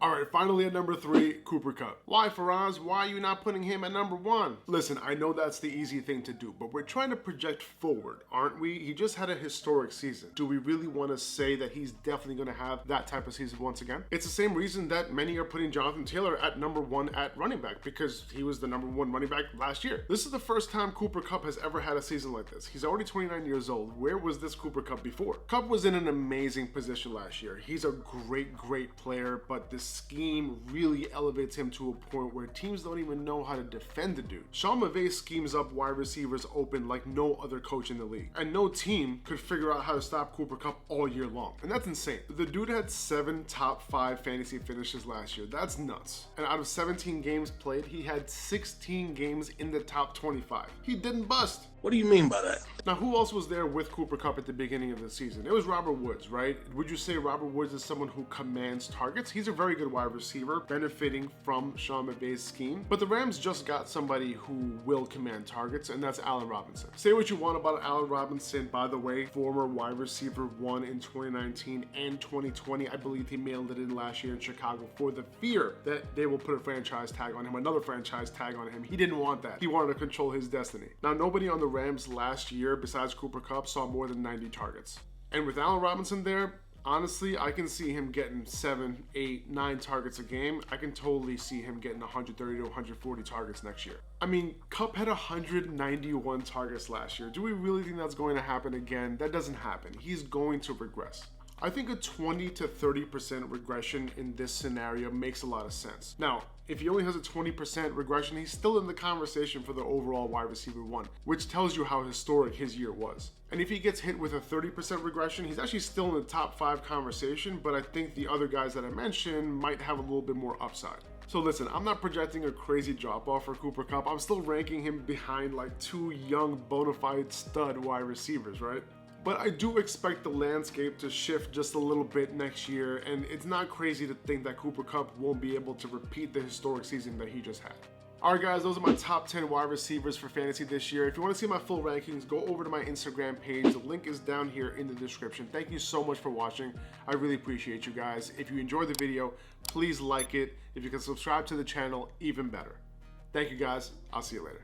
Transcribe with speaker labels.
Speaker 1: All right, finally at number 3, Cooper Kupp. Why, Faraz? Why are you not putting him at number 1? Listen, I know that's the easy thing to do, but we're trying to project forward, aren't we? He just had a historic season. Do we really want to say that he's definitely going to have that type of season once again? It's the same reason that many are putting Jonathan Taylor at number 1 at running back, because he was the number 1 running back last year. This is the first time Cooper Kupp has ever had a season like this. He's already 29 years old. Where was this Cooper Kupp before? Kupp was in an amazing position last year. He's a great player, but the scheme really elevates him to a point where teams don't even know how to defend the dude. Sean McVay schemes up wide receivers open like no other coach in the league, and no team could figure out how to stop Cooper Kupp all year long, and that's insane. The dude had 7 top 5 fantasy finishes last year. That's nuts. And out of 17 games played, he had 16 games in the top 25. He didn't bust.
Speaker 2: What do you mean by that?
Speaker 1: Now, who else was there with Cooper Kupp at the beginning of the season? It was Robert Woods, right? Would you say Robert Woods is someone who commands targets? He's a very good wide receiver, benefiting from Sean McVay's scheme. But the Rams just got somebody who will command targets, and that's Allen Robinson. Say what you want about Allen Robinson, by the way, former wide receiver 1 in 2019 and 2020. I believe he mailed it in last year in Chicago for the fear that they will put a franchise tag on him, another franchise tag on him. He didn't want that. He wanted to control his destiny. Now, nobody on the Rams last year, besides Cooper Kupp, saw more than 90 targets. And with Allen Robinson there, honestly, I can see him getting 7, 8, 9 targets a game. I can totally see him getting 130 to 140 targets next year. I mean, Kupp had 191 targets last year. Do we really think that's going to happen again? That doesn't happen. He's going to regress. I think a 20 to 30% regression in this scenario makes a lot of sense. Now, if he only has a 20% regression, he's still in the conversation for the overall wide receiver 1, which tells you how historic his year was. And if he gets hit with a 30% regression, he's actually still in the top 5 conversation, but I think the other guys that I mentioned might have a little bit more upside. So listen, I'm not projecting a crazy drop-off for Cooper Kupp. I'm still ranking him behind like 2 young, bona fide stud wide receivers, right? But I do expect the landscape to shift just a little bit next year, and it's not crazy to think that Cooper Kupp won't be able to repeat the historic season that he just had. Alright guys, those are my top 10 wide receivers for fantasy this year. If you want to see my full rankings, go over to my Instagram page. The link is down here in the description. Thank you so much for watching. I really appreciate you guys. If you enjoyed the video, please like it. If you can subscribe to the channel, even better. Thank you guys. I'll see you later.